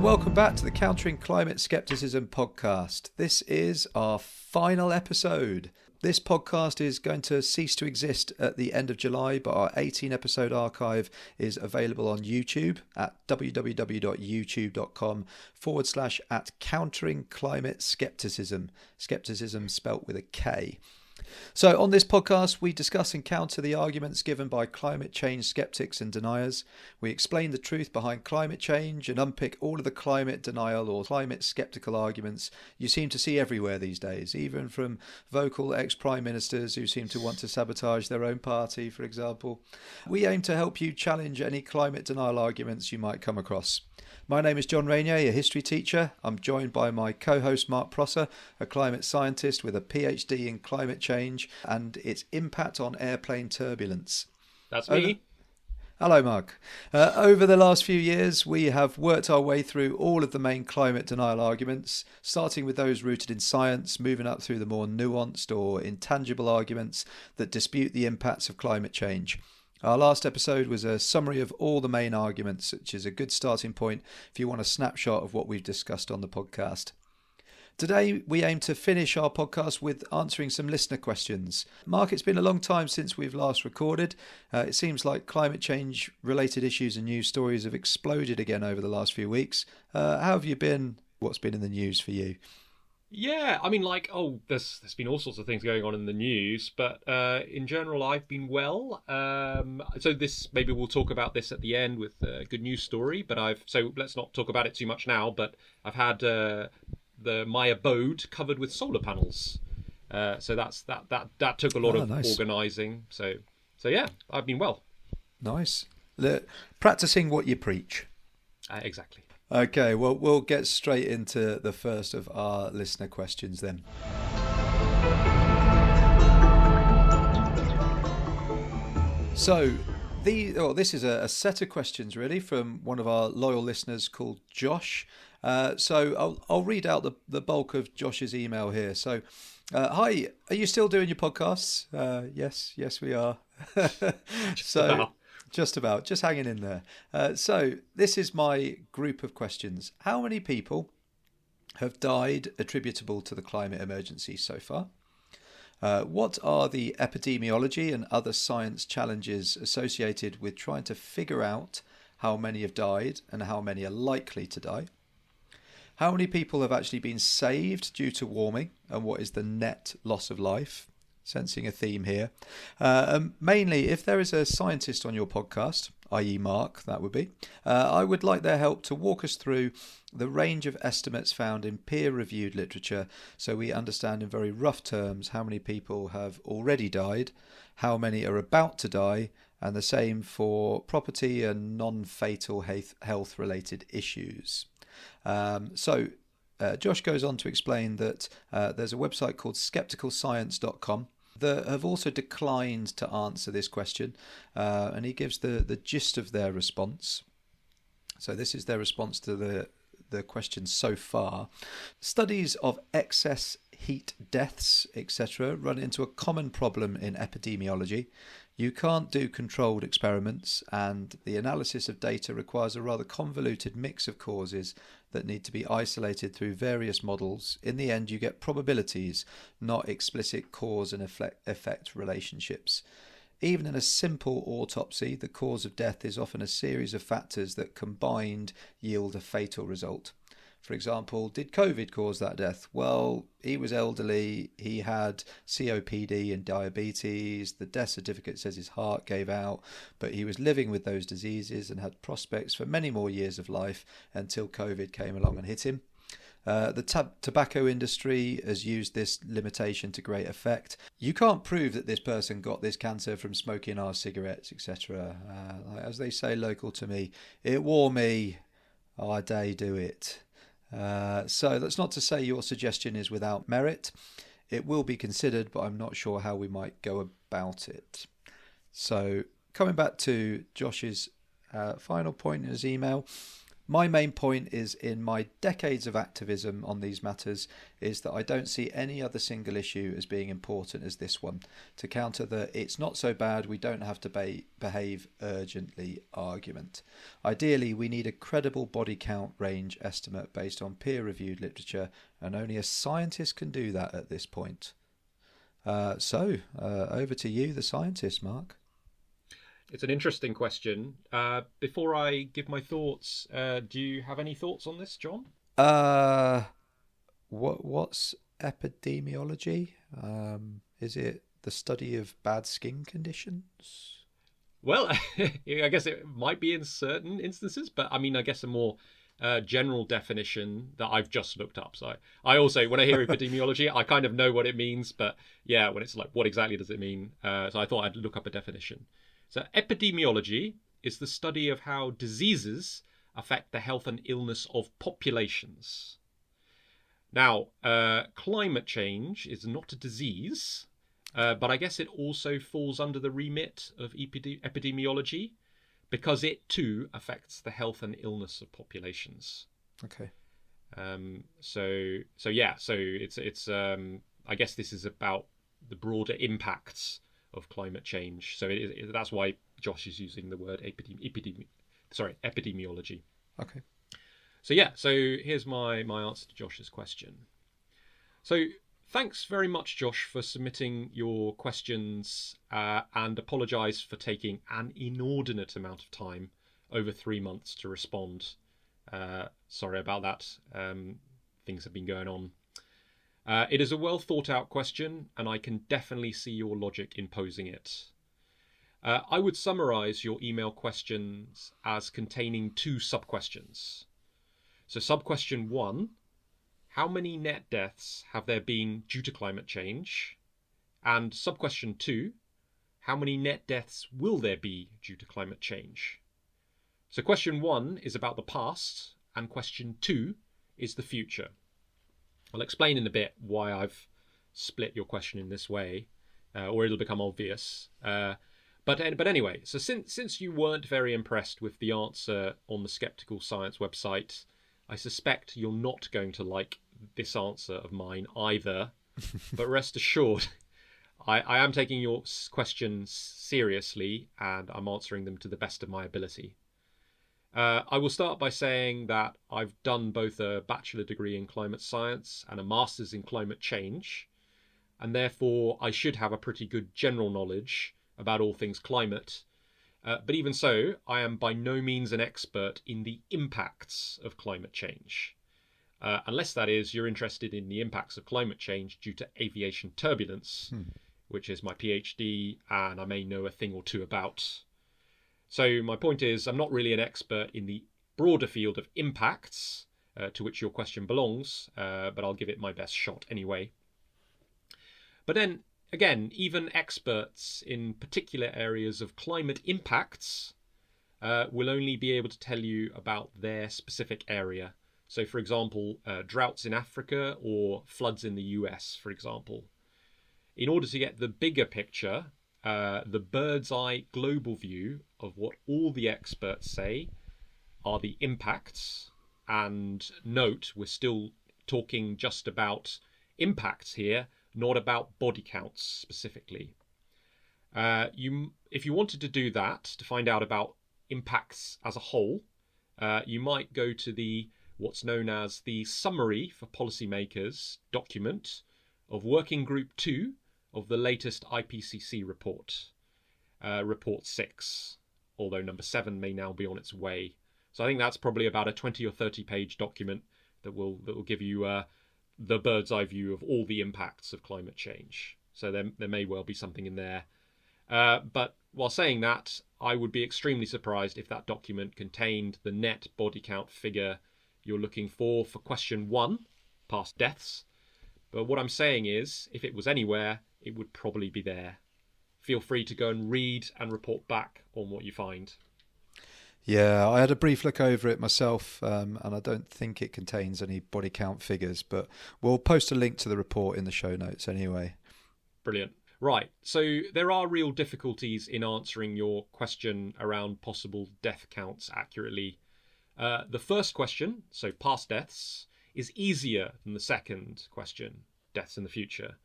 welcome back to the Countering Climate Skepticism podcast. This is our final episode. This podcast is going to cease to exist at the end of July, but our 18-episode archive is available on YouTube at www.youtube.com/at Countering Climate Skepticism. Skepticism spelt with a K. So on this podcast, we discuss and counter the arguments given by climate change skeptics and deniers. We explain the truth behind climate change and unpick all of the climate denial or climate skeptical arguments you seem to see everywhere these days, even from vocal ex-prime ministers who seem to want to sabotage their own party, for example. We aim to help you challenge any climate denial arguments you might come across. My name is John Rainier, a history teacher. I'm joined by my co-host Mark Prosser, a climate scientist with a PhD in climate change and its impact on airplane turbulence. That's me. Hello, Mark. Over the last few years, we have worked our way through all of the main climate denial arguments, starting with those rooted in science, moving up through the more nuanced or intangible arguments that dispute the impacts of climate change. Our last episode was a summary of all the main arguments, which is a good starting point if you want a snapshot of what we've discussed on the podcast. Today, we aim to finish our podcast with answering some listener questions. Mark, it's been a long time since we've last recorded. It seems like climate change related issues and news stories have exploded again over the last few weeks. How have you been? What's been in the news for you? Yeah, I mean, there's been all sorts of things going on in the news, but in general, I've been well. So maybe we'll talk about this at the end with a good news story. But so let's not talk about it too much now. But I've had my abode covered with solar panels. So that took a lot of organising. So yeah, I've been well. Nice. Practicing what you preach. Exactly. Okay, well, we'll get straight into the first of our listener questions then. So, this is a set of questions really from one of our loyal listeners called Josh. So I'll read out the bulk of Josh's email here. So, hi, are you still doing your podcasts? Yes, we are. Just about. Just hanging in there. So this is my group of questions. How many people have died attributable to the climate emergency so far? What are the epidemiology and other science challenges associated with trying to figure out how many have died and how many are likely to die? How many people have actually been saved due to warming, and what is the net loss of life? Sensing a theme here. Mainly, if there is a scientist on your podcast, i.e. Mark, that would be, I would like their help to walk us through the range of estimates found in peer-reviewed literature so we understand in very rough terms how many people have already died, how many are about to die, and the same for property and non-fatal health-related issues. Josh goes on to explain that there's a website called skepticalscience.com that have also declined to answer this question, and he gives the gist of their response. So this is their response to the question so far. Studies of excess heat deaths, etc., run into a common problem in epidemiology. You can't do controlled experiments, and the analysis of data requires a rather convoluted mix of causes that need to be isolated through various models. In the end, you get probabilities, not explicit cause and effect relationships. Even in a simple autopsy, the cause of death is often a series of factors that combined yield a fatal result. For example, did COVID cause that death? Well, he was elderly, he had COPD and diabetes, the death certificate says his heart gave out, but he was living with those diseases and had prospects for many more years of life until COVID came along and hit him. The tobacco industry has used this limitation to great effect. You can't prove that this person got this cancer from smoking our cigarettes, etc. As they say local to me, it wore me, I day do it. So that's not to say your suggestion is without merit. It will be considered, but I'm not sure how we might go about it. So coming back to Josh's final point in his email, My main point is, in my decades of activism on these matters, is that I don't see any other single issue as being important as this one, to counter the "it's not so bad, we don't have to behave urgently" argument. Ideally, we need a credible body count range estimate based on peer-reviewed literature, and only a scientist can do that at this point. Over to you, the scientist, Mark. It's an interesting question. Before I give my thoughts, do you have any thoughts on this, John? What's epidemiology? Is it the study of bad skin conditions? Well, I guess it might be in certain instances, but I mean, I guess a more general definition that I've just looked up. So I also, when I hear epidemiology, I kind of know what it means, but yeah, when it's like, what exactly does it mean? So I thought I'd look up a definition. So epidemiology is the study of how diseases affect the health and illness of populations. Now, climate change is not a disease, but I guess it also falls under the remit of epidemiology because it too affects the health and illness of populations. Okay. So it's I guess this is about the broader impacts of climate change. So that's why Josh is using the word epidemiology. Okay. So here's my answer to Josh's question. So thanks very much, Josh, for submitting your questions and apologise for taking an inordinate amount of time, over 3 months, to respond. Sorry about that. Things have been going on. It is a well thought out question, and I can definitely see your logic in posing it. I would summarise your email questions as containing 2 sub-questions. So sub-question 1, how many net deaths have there been due to climate change? And sub-question 2, how many net deaths will there be due to climate change? So question 1 is about the past, and question 2 is the future. I'll explain in a bit why I've split your question in this way, or it'll become obvious. But anyway, so since you weren't very impressed with the answer on the Skeptical Science website, I suspect you're not going to like this answer of mine either. But rest assured, I am taking your questions seriously, and I'm answering them to the best of my ability. I will start by saying that I've done both a bachelor degree in climate science and a master's in climate change, and therefore I should have a pretty good general knowledge about all things climate. But even so, I am by no means an expert in the impacts of climate change. Unless, that is, you're interested in the impacts of climate change due to aviation turbulence, which is my PhD, and I may know a thing or two about. So my point is, I'm not really an expert in the broader field of impacts, to which your question belongs, but I'll give it my best shot anyway. But then, again, even experts in particular areas of climate impacts will only be able to tell you about their specific area. So, for example, droughts in Africa or floods in the US, for example. In order to get the bigger picture, the bird's eye global view of what all the experts say are the impacts, and note, we're still talking just about impacts here, not about body counts specifically. If you wanted to do that, to find out about impacts as a whole, you might go to what's known as the Summary for Policymakers document of Working Group 2 of the latest IPCC report, Report 6, although number 7 may now be on its way. So I think that's probably about a 20 or 30 page document that will give you the bird's eye view of all the impacts of climate change. So there may well be something in there. But while saying that, I would be extremely surprised if that document contained the net body count figure you're looking for question 1, past deaths. But what I'm saying is, if it was anywhere, it would probably be there. Feel free to go and read and report back on what you find. Yeah, I had a brief look over it myself, and I don't think it contains any body count figures, but we'll post a link to the report in the show notes anyway. Brilliant. Right, so there are real difficulties in answering your question around possible death counts accurately. The first question, so past deaths, is easier than the second question, deaths in the future,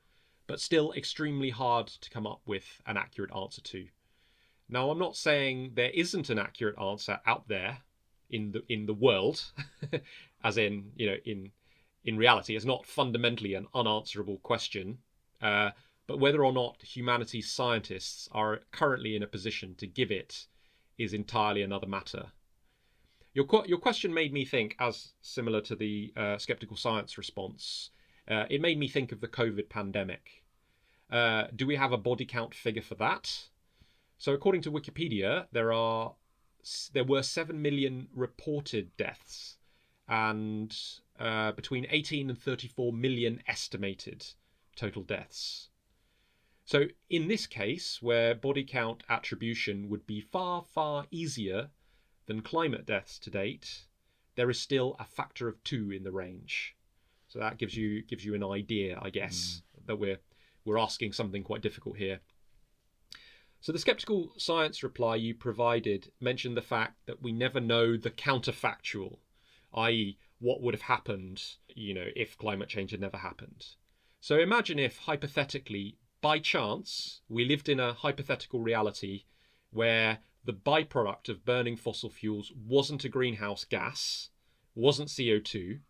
but still extremely hard to come up with an accurate answer to. Now, I'm not saying there isn't an accurate answer out there in the world, as in, in reality. It's not fundamentally an unanswerable question, but whether or not humanities scientists are currently in a position to give it is entirely another matter. Your question made me think, as similar to the skeptical science response, it made me think of the COVID pandemic. Do we have a body count figure for that? So according to Wikipedia, there were 7 million reported deaths and between 18 and 34 million estimated total deaths. So in this case, where body count attribution would be far, far easier than climate deaths to date, there is still a factor of 2 in the range. So that gives you an idea, I guess, that we're asking something quite difficult here. So the skeptical science reply you provided mentioned the fact that we never know the counterfactual, i.e. what would have happened, if climate change had never happened. So imagine if, hypothetically, by chance, we lived in a hypothetical reality where the byproduct of burning fossil fuels wasn't a greenhouse gas, wasn't CO2,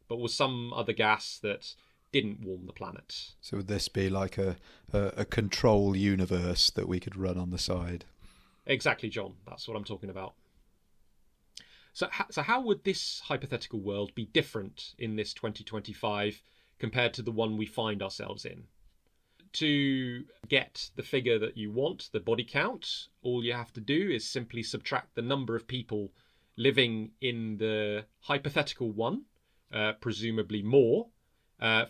but was some other gas that didn't warm the planet. So would this be like a control universe that we could run on the side? Exactly, John. That's what I'm talking about. So how would this hypothetical world be different in this 2025 compared to the one we find ourselves in? To get the figure that you want, the body count, all you have to do is simply subtract the number of people living in the hypothetical one, presumably more,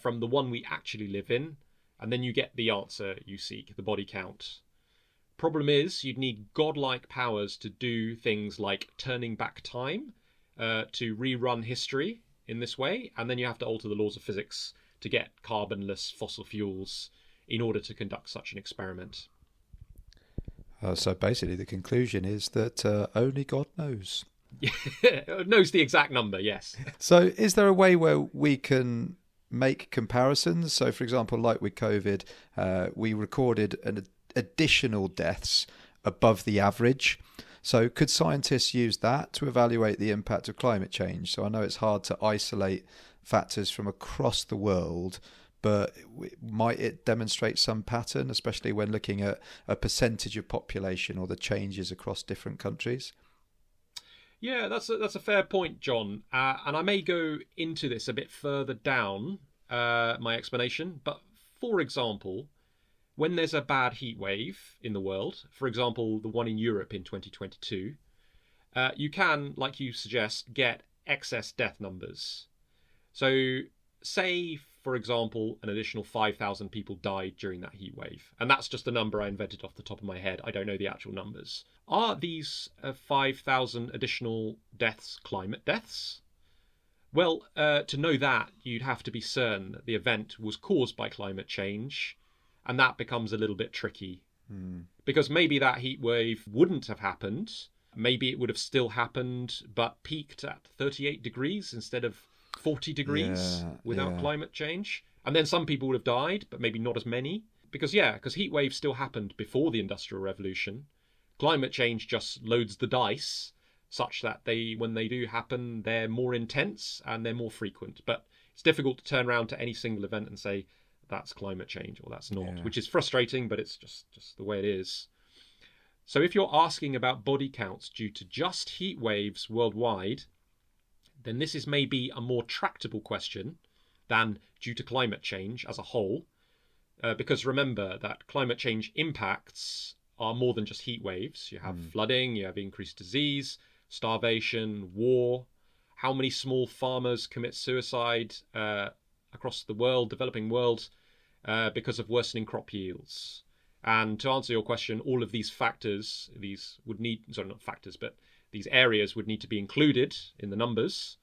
from the one we actually live in, and then you get the answer you seek, the body count. Problem is, you'd need godlike powers to do things like turning back time, to rerun history in this way, and then you have to alter the laws of physics to get carbonless fossil fuels in order to conduct such an experiment. So basically the conclusion is that only God knows. Knows the exact number, yes. So is there a way where we can make comparisons? So for example, like with COVID, we recorded an additional deaths above the average. So could scientists use that to evaluate the impact of climate change? So I know it's hard to isolate factors from across the world, but might it demonstrate some pattern, especially when looking at a percentage of population or the changes across different countries? Yeah, that's a fair point, John. And I may go into this a bit further down my explanation. But for example, when there's a bad heat wave in the world, for example, the one in Europe in 2022, you can, like you suggest, get excess death numbers. So say, for example, an additional 5,000 people died during that heat wave. And that's just a number I invented off the top of my head. I don't know the actual numbers. Are these 5,000 additional deaths climate deaths? Well, to know that, you'd have to be certain that the event was caused by climate change, and that becomes a little bit tricky. Because maybe that heat wave wouldn't have happened. Maybe it would have still happened, but peaked at 38 degrees instead of 40 degrees without climate change. And then some people would have died, but maybe not as many. Because heat waves still happened before the Industrial Revolution. Climate change just loads the dice such that when they do happen, they're more intense and they're more frequent. But it's difficult to turn around to any single event and say that's climate change or that's not, which is frustrating, but it's just the way it is. So if you're asking about body counts due to just heat waves worldwide, then this is maybe a more tractable question than due to climate change as a whole. Because remember that climate change impacts are more than just heat waves. You have flooding, you have increased disease, starvation, war. How many small farmers commit suicide across the world, developing world, because of worsening crop yields? And to answer your question, all of these factors, these areas would need to be included in the numbers.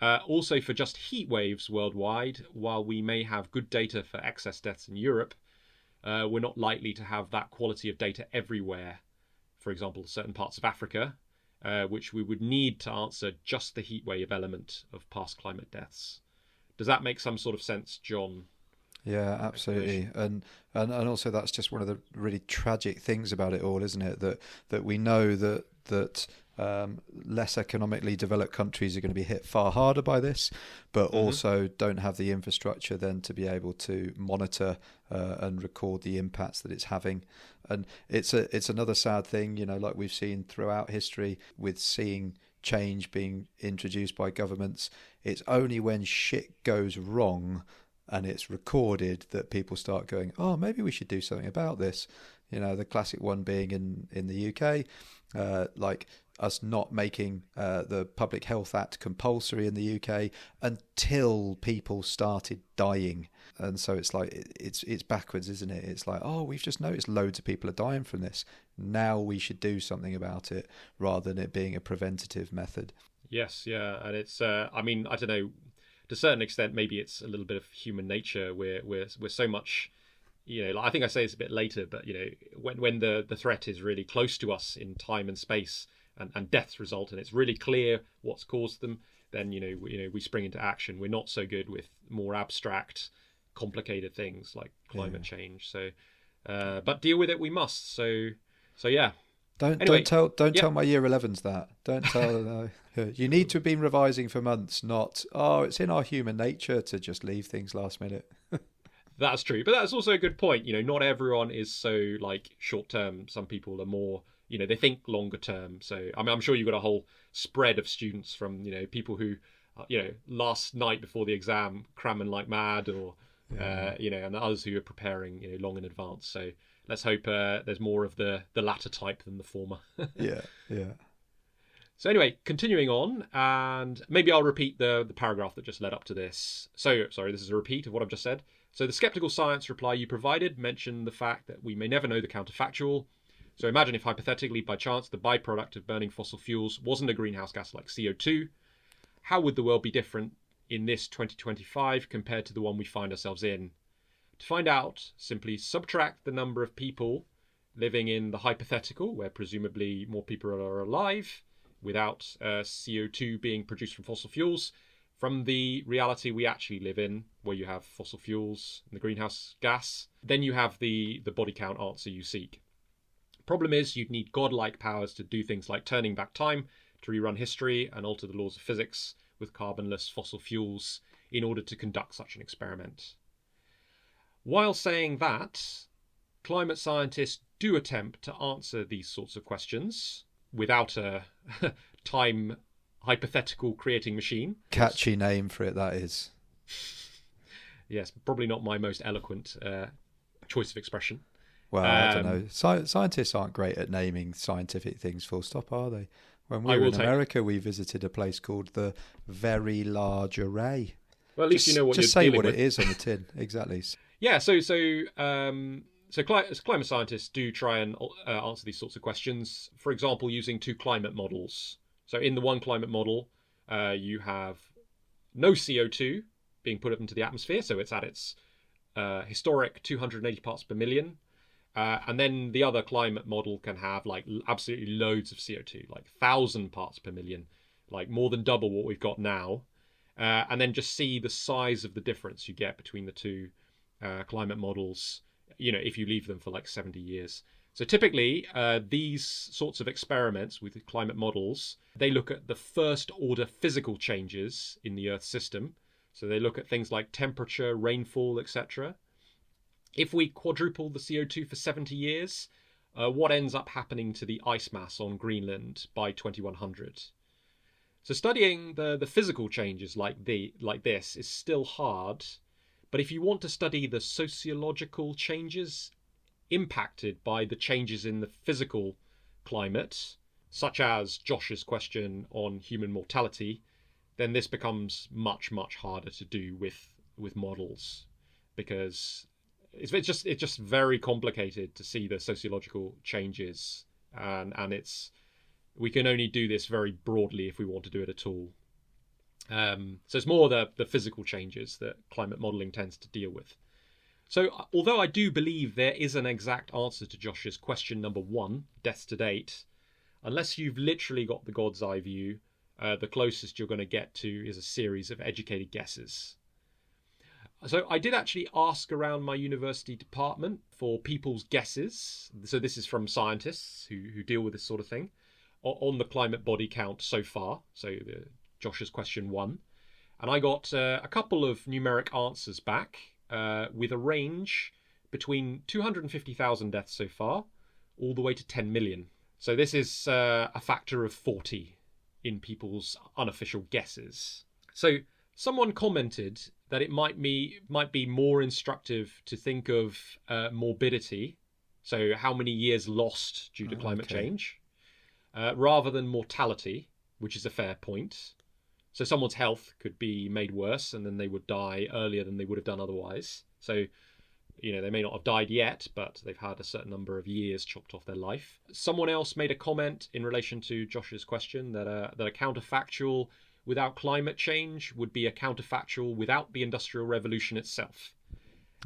Also for just heat waves worldwide, while we may have good data for excess deaths in Europe, we're not likely to have that quality of data everywhere. For example, certain parts of Africa, which we would need to answer just the heatwave element of past climate deaths. Does that make some sort of sense, John? Yeah, absolutely. And also that's just one of the really tragic things about it all, isn't it? That we know that less economically developed countries are going to be hit far harder by this, but also don't have the infrastructure then to be able to monitor and record the impacts that it's having. And it's another sad thing, like we've seen throughout history with seeing change being introduced by governments. It's only when shit goes wrong and it's recorded that people start going, oh, maybe we should do something about this. The classic one being in the UK, like us not making the Public Health Act compulsory in the UK until people started dying. And so it's like, it's backwards, isn't it? It's like, oh, we've just noticed loads of people are dying from this. Now we should do something about it rather than it being a preventative method. Yes, yeah. And it's, I don't know, to a certain extent, maybe it's a little bit of human nature. We're so much, I think I say this a bit later, but when the threat is really close to us in time and space, and deaths result, and it's really clear what's caused them, then we spring into action. We're not so good with more abstract, complicated things like climate change. So, but deal with it we must. So yeah. Don't tell my year 11s that. Don't tell them. You need to have been revising for months, not, it's in our human nature to just leave things last minute. That's true. But that's also a good point. Not everyone is so short term. Some people are more, they think longer term. So, I'm sure you've got a whole spread of students from, people who, last night before the exam cramming like mad, or, and others who are preparing, long in advance. So let's hope there's more of the latter type than the former. Yeah. So anyway, continuing on, and maybe I'll repeat the paragraph that just led up to this. So, sorry, this is a repeat of what I've just said. So the skeptical science reply you provided mentioned the fact that we may never know the counterfactual. So imagine if hypothetically, by chance, the byproduct of burning fossil fuels wasn't a greenhouse gas like CO2. How would the world be different in this 2025 compared to the one we find ourselves in? To find out, simply subtract the number of people living in the hypothetical, where presumably more people are alive, without CO2 being produced from fossil fuels, from the reality we actually live in, where you have fossil fuels and the greenhouse gas. Then you have the body count answer you seek. Problem is, you'd need godlike powers to do things like turning back time to rerun history and alter the laws of physics with carbonless fossil fuels in order to conduct such an experiment. While saying that, climate scientists do attempt to answer these sorts of questions without a time hypothetical creating machine. Catchy name for it, that is. Yes, probably not my most eloquent choice of expression. Well, I don't know. Scientists aren't great at naming scientific things full stop, are they? When we were in America, we visited a place called the Very Large Array. Well, at least you know what you're dealing with. Just say what it is on the tin, exactly. Yeah, so climate scientists do try and answer these sorts of questions, for example, using two climate models. So in the one climate model, you have no CO2 being put up into the atmosphere, so it's at its historic 280 parts per million. And then the other climate model can have absolutely loads of CO2, 1,000 parts per million, more than double what we've got now. And then just see the size of the difference you get between the two climate models, if you leave them for 70 years. So typically, these sorts of experiments with climate models, they look at the first order physical changes in the Earth system. So they look at things like temperature, rainfall, etc. If we quadruple the CO2 for 70 years, what ends up happening to the ice mass on Greenland by 2100? So studying the physical changes like this is still hard, but if you want to study the sociological changes impacted by the changes in the physical climate, such as Josh's question on human mortality, then this becomes much, much harder to do with models, because it's just very complicated to see the sociological changes, and we can only do this very broadly if we want to do it at all. So it's more the physical changes that climate modelling tends to deal with. So although I do believe there is an exact answer to Josh's question number 1, deaths to date, unless you've literally got the God's eye view, the closest you're going to get to is a series of educated guesses. So I did actually ask around my university department for people's guesses. So this is from scientists who deal with this sort of thing on the climate body count so far. So Josh's question 1. And I got a couple of numeric answers back with a range between 250,000 deaths so far all the way to 10 million. So this is a factor of 40 in people's unofficial guesses. So someone commented that it might be more instructive to think of morbidity, so how many years lost due to climate change, rather than mortality, which is a fair point. So someone's health could be made worse and then they would die earlier than they would have done otherwise. So, they may not have died yet, but they've had a certain number of years chopped off their life. Someone else made a comment in relation to Josh's question that a counterfactual without climate change would be a counterfactual without the Industrial Revolution itself.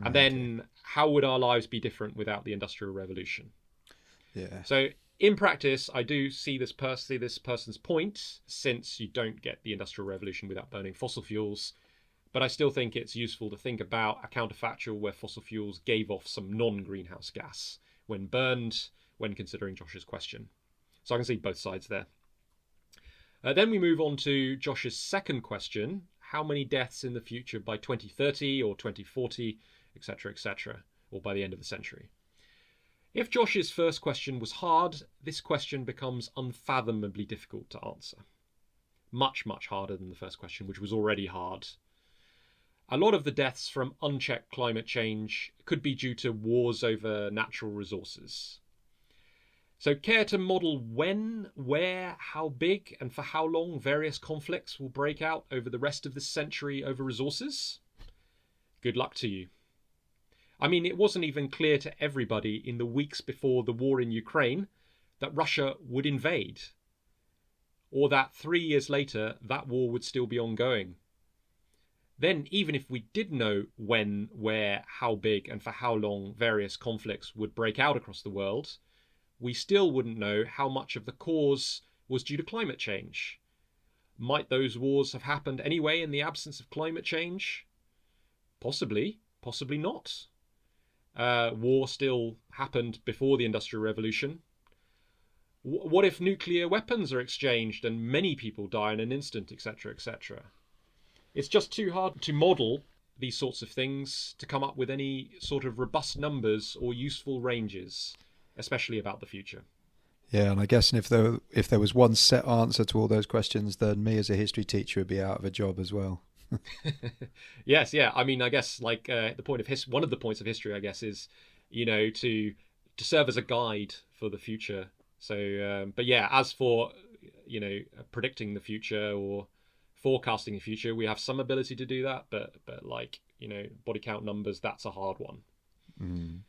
And then how would our lives be different without the Industrial Revolution? Yeah. So in practice, I do see this person's point, since you don't get the Industrial Revolution without burning fossil fuels. But I still think it's useful to think about a counterfactual where fossil fuels gave off some non-greenhouse gas when burned, when considering Josh's question. So I can see both sides there. Then we move on to Josh's second question: how many deaths in the future by 2030 or 2040, etc., or by the end of the century? If Josh's first question was hard, this question becomes unfathomably difficult to answer. Much, much harder than the first question, which was already hard. A lot of the deaths from unchecked climate change could be due to wars over natural resources. So care to model when, where, how big, and for how long various conflicts will break out over the rest of this century over resources? Good luck to you. I mean, it wasn't even clear to everybody in the weeks before the war in Ukraine that Russia would invade, or that 3 years later that war would still be ongoing. Then, even if we did know when, where, how big, and for how long various conflicts would break out across the world, we still wouldn't know how much of the cause was due to climate change. Might those wars have happened anyway in the absence of climate change? Possibly, possibly not. War still happened before the Industrial Revolution. What if nuclear weapons are exchanged and many people die in an instant, etc., etc.? It's just too hard to model these sorts of things to come up with any sort of robust numbers or useful ranges, especially about the future. Yeah, and I guess if there was one set answer to all those questions, then me as a history teacher would be out of a job as well. Yes, yeah. I mean, I guess one of the points of history, I guess, is to serve as a guide for the future. So, but yeah, as for predicting the future or forecasting the future, we have some ability to do that, but body count numbers, that's a hard one. Mm.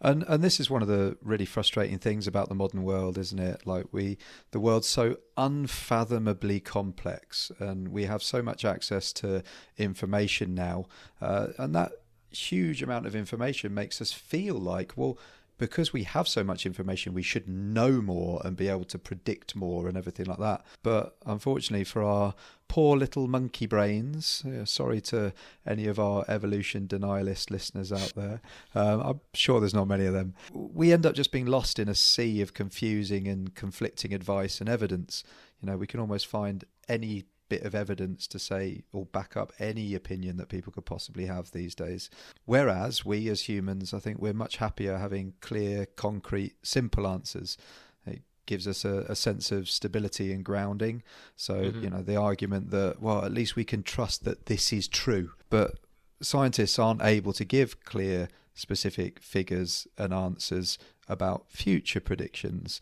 And this is one of the really frustrating things about the modern world, isn't it? The world's so unfathomably complex, and we have so much access to information now, and that huge amount of information makes us feel like, well, because we have so much information, we should know more and be able to predict more and everything like that. But unfortunately for our poor little monkey brains, sorry to any of our evolution denialist listeners out there, I'm sure there's not many of them, we end up just being lost in a sea of confusing and conflicting advice and evidence. We can almost find any bit of evidence to say or back up any opinion that people could possibly have these days. Whereas we as humans, I think we're much happier having clear, concrete, simple answers. It gives us a sense of stability and grounding. So, the argument that, well, at least we can trust that this is true. But scientists aren't able to give clear, specific figures and answers about future predictions.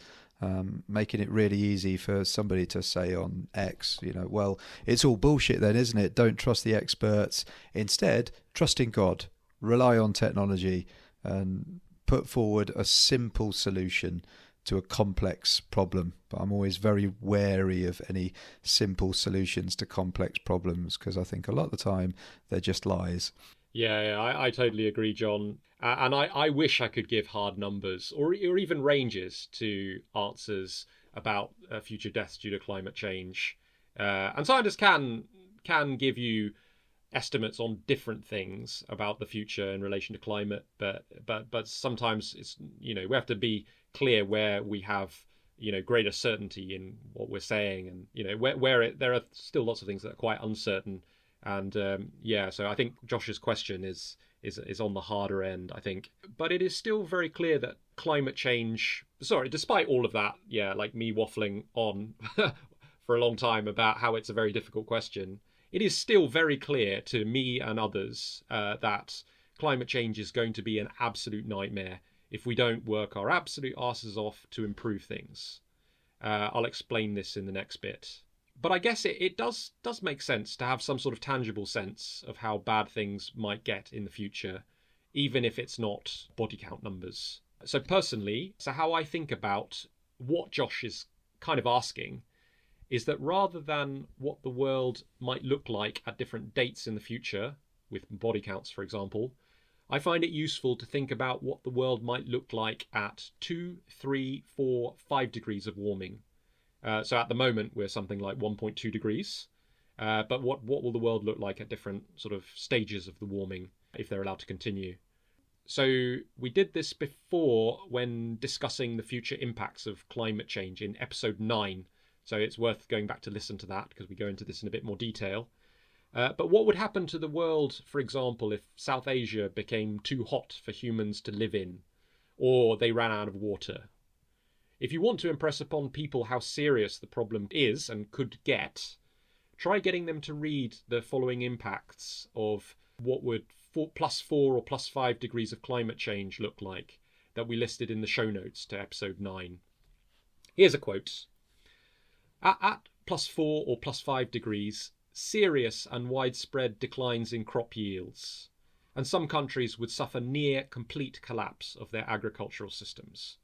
Making it really easy for somebody to say on X, well, it's all bullshit then, isn't it? Don't trust the experts. Instead, trust in God, rely on technology, and put forward a simple solution to a complex problem. But I'm always very wary of any simple solutions to complex problems, because I think a lot of the time they're just lies. Yeah, I totally agree, John. And I wish I could give hard numbers or even ranges to answers about future deaths due to climate change. And scientists can give you estimates on different things about the future in relation to climate, but sometimes it's, we have to be clear where we have greater certainty in what we're saying, and where there are still lots of things that are quite uncertain. And so I think Josh's question is on the harder end, I think. But it is still very clear that climate change, despite all of that, like me waffling on for a long time about how it's a very difficult question, it is still very clear to me and others that climate change is going to be an absolute nightmare if we don't work our absolute arses off to improve things. I'll explain this in the next bit. But I guess it does make sense to have some sort of tangible sense of how bad things might get in the future, even if it's not body count numbers. So personally, how I think about what Josh is kind of asking is that rather than what the world might look like at different dates in the future, with body counts, for example, I find it useful to think about what the world might look like at 2, 3, 4, 5 degrees of warming. So at the moment, we're something like 1.2 degrees. But what will the world look like at different sort of stages of the warming, if they're allowed to continue? So we did this before when discussing the future impacts of climate change in episode 9. So it's worth going back to listen to that, because we go into this in a bit more detail. But what would happen to the world, for example, if South Asia became too hot for humans to live in, or they ran out of water? If you want to impress upon people how serious the problem is and could get, try getting them to read the following impacts of what would +4 or +5 degrees of climate change look like, that we listed in the show notes to episode 9. Here's a quote. At +4 or +5 degrees, serious and widespread declines in crop yields, and some countries would suffer near complete collapse of their agricultural systems,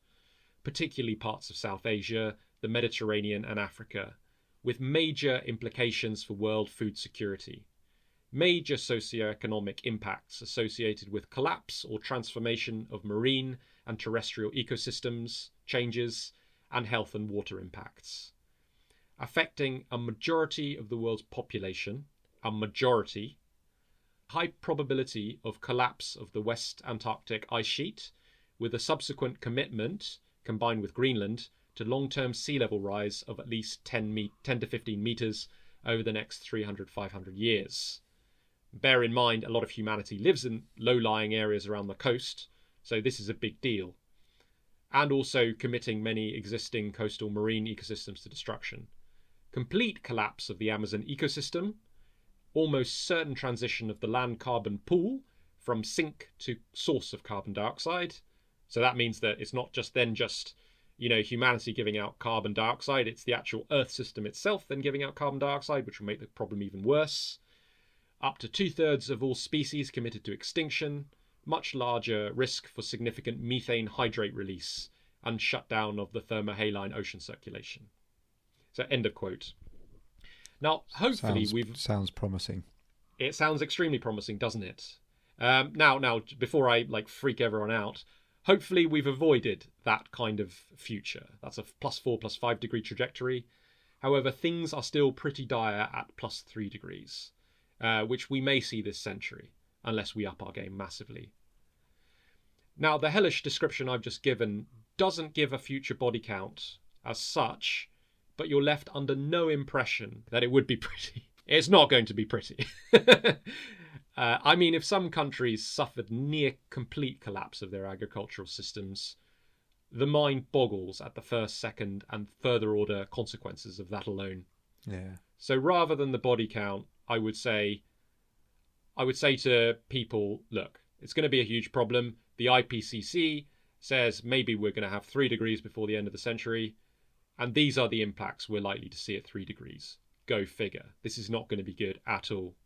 particularly parts of South Asia, the Mediterranean and Africa, with major implications for world food security. Major socioeconomic impacts associated with collapse or transformation of marine and terrestrial ecosystems, changes, and health and water impacts. Affecting a majority of the world's population, high probability of collapse of the West Antarctic ice sheet, with a subsequent commitment, combined with Greenland, to long-term sea level rise of at least 10 to 15 metres over the next 300-500 years. Bear in mind, a lot of humanity lives in low-lying areas around the coast, so this is a big deal. And also committing many existing coastal marine ecosystems to destruction. Complete collapse of the Amazon ecosystem, almost certain transition of the land carbon pool from sink to source of carbon dioxide. So that means that it's not just humanity giving out carbon dioxide, it's the actual Earth system itself then giving out carbon dioxide, which will make the problem even worse. Up to 2/3 of all species committed to extinction, much larger risk for significant methane hydrate release, and shutdown of the thermohaline ocean circulation. So end of quote. Now, hopefully Sounds promising. It sounds extremely promising, doesn't it? Now, before I freak everyone out, hopefully we've avoided that kind of future. That's a +4, +5 degree trajectory. However, things are still pretty dire at +3 degrees, which we may see this century, unless we up our game massively. Now, the hellish description I've just given doesn't give a future body count as such, but you're left under no impression that it would be pretty. It's not going to be pretty. If some countries suffered near complete collapse of their agricultural systems, the mind boggles at the first, second, and further order consequences of that alone. Yeah. So rather than the body count, I would say to people, look, it's going to be a huge problem. The IPCC says maybe we're going to have 3 degrees before the end of the century. And these are the impacts we're likely to see at 3 degrees. Go figure. This is not going to be good at all.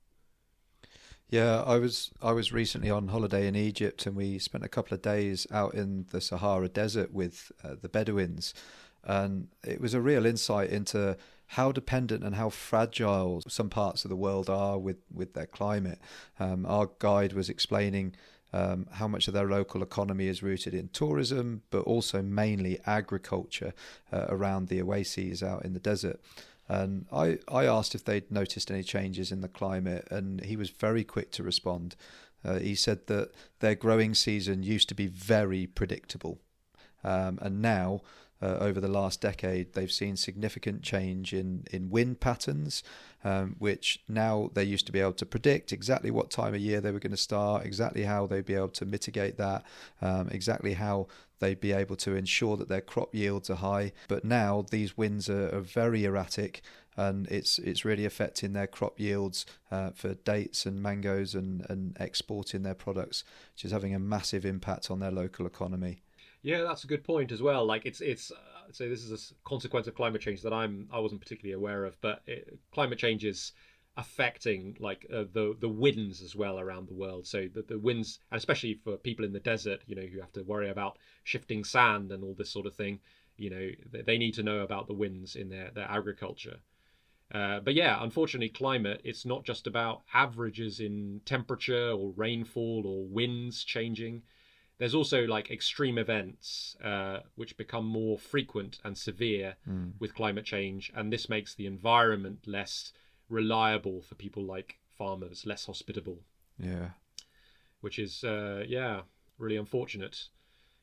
Yeah, I was recently on holiday in Egypt, and we spent a couple of days out in the Sahara Desert with the Bedouins. And it was a real insight into how dependent and how fragile some parts of the world are with their climate. Our guide was explaining how much of their local economy is rooted in tourism, but also mainly agriculture around the oases out in the desert. And I asked if they'd noticed any changes in the climate, and he was very quick to respond. He said that their growing season used to be very predictable, and now, over the last decade, they've seen significant change in wind patterns, which now they used to be able to predict exactly what time of year they were going to start, exactly how they'd be able to mitigate that, exactly how they'd be able to ensure that their crop yields are high. But now these winds are very erratic, and it's really affecting their crop yields for dates and mangoes and exporting their products, which is having a massive impact on their local economy. Yeah, that's a good point as well. Like it's I'd say this is a consequence of climate change that I wasn't particularly aware of, but climate change is affecting like the winds as well around the world. So the winds, and especially for people in the desert, who have to worry about shifting sand and all this sort of thing, they need to know about the winds in their agriculture. But yeah, unfortunately, climate, it's not just about averages in temperature or rainfall or winds changing. There's also like extreme events which become more frequent and severe with climate change, and this makes the environment less reliable for people like farmers, less hospitable. Yeah. Which is, really unfortunate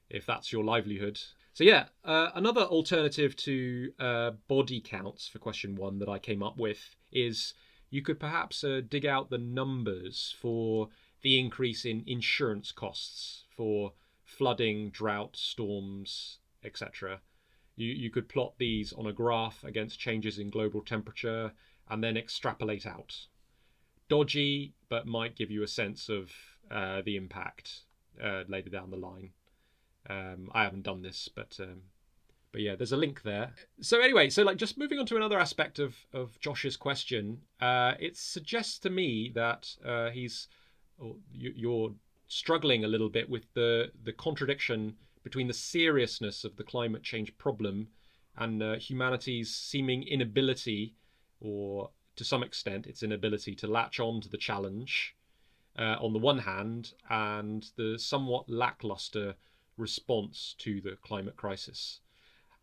if that's your livelihood. So yeah, another alternative to body counts for question 1 that I came up with is you could perhaps dig out the numbers for the increase in insurance costs for flooding, drought, storms, etc. You could plot these on a graph against changes in global temperature and then extrapolate out. Dodgy, but might give you a sense of the impact later down the line. I haven't done this, but yeah, there's a link there. So anyway, just moving on to another aspect of Josh's question, it suggests to me that you're struggling a little bit with the contradiction between the seriousness of the climate change problem and humanity's seeming inability, or to some extent its inability, to latch on to the challenge on the one hand, and the somewhat lackluster response to the climate crisis.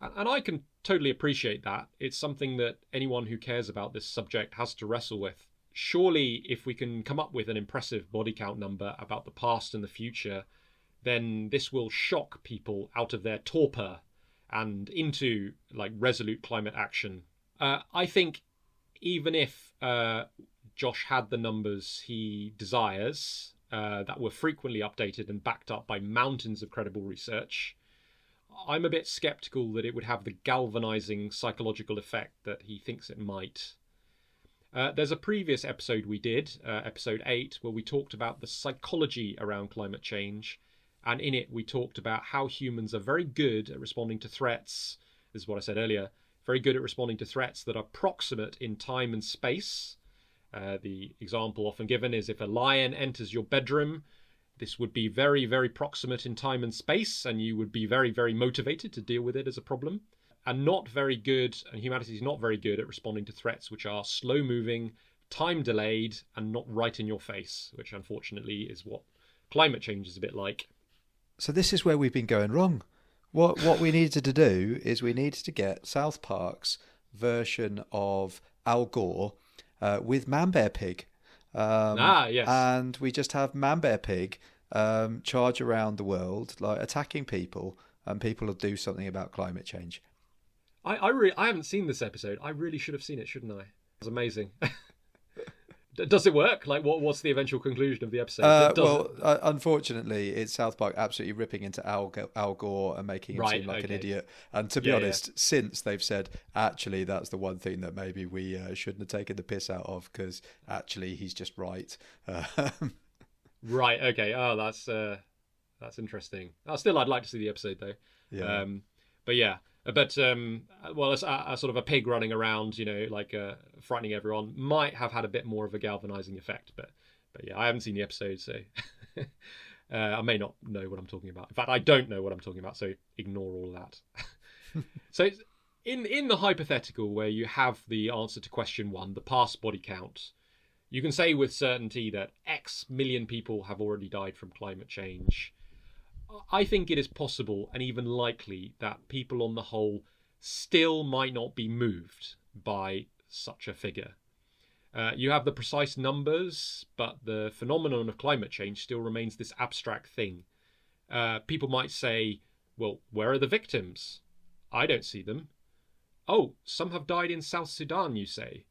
And I can totally appreciate that. It's something that anyone who cares about this subject has to wrestle with. Surely, if we can come up with an impressive body count number about the past and the future, then this will shock people out of their torpor and into resolute climate action. I think even if Josh had the numbers he desires, that were frequently updated and backed up by mountains of credible research, I'm a bit skeptical that it would have the galvanizing psychological effect that he thinks it might. There's a previous episode we did, episode 8, where we talked about the psychology around climate change, and in it we talked about how humans are very good at responding to threats. This is what I said earlier, very good at responding to threats that are proximate in time and space. The example often given is if a lion enters your bedroom, this would be very, very proximate in time and space, and you would be very, very motivated to deal with it as a problem. And not very good, and humanity is not very good at responding to threats which are slow-moving, time-delayed, and not right in your face, which unfortunately is what climate change is a bit like. So this is where we've been going wrong. What we needed to do is we needed to get South Park's version of Al Gore with Man Bear Pig. Yes. And we just have Man Bear Pig charge around the world, attacking people, and people will do something about climate change. I haven't seen this episode. I really should have seen it, shouldn't I? It was amazing. Does it work? What's the eventual conclusion of the episode? Unfortunately, it's South Park absolutely ripping into Al Gore and making him seem like an idiot. And to be honest, since they've said, actually, that's the one thing that maybe we shouldn't have taken the piss out of, because actually he's just right. Right. Okay. Oh, that's interesting. Still, I'd like to see the episode though. Yeah. But yeah. But it's a sort of a pig running around, frightening everyone, might have had a bit more of a galvanizing effect. But yeah, I haven't seen the episode, so I may not know what I'm talking about. In fact, I don't know what I'm talking about, so ignore all that. So in the hypothetical where you have the answer to question 1, the past body count, You can say with certainty that X million people have already died from climate change. I think it is possible and even likely that people on the whole still might not be moved by such a figure. You have the precise numbers, but the phenomenon of climate change still remains this abstract thing. People might say, well, where are the victims? I don't see them. Oh, some have died in South Sudan, you say.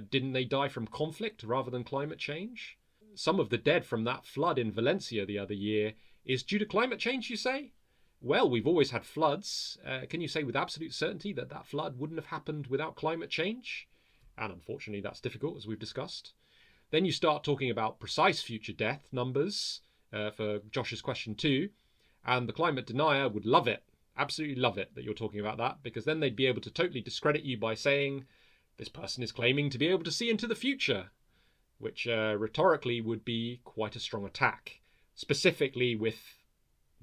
Didn't they die from conflict rather than climate change? Some of the dead from that flood in Valencia the other year is due to climate change, you say? Well, we've always had floods. Can you say with absolute certainty that that flood wouldn't have happened without climate change? And unfortunately, that's difficult, as we've discussed. Then you start talking about precise future death numbers for Josh's question too. And the climate denier would love it, absolutely love it that you're talking about that, because then they'd be able to totally discredit you by saying, this person is claiming to be able to see into the future, which rhetorically would be quite a strong attack, specifically with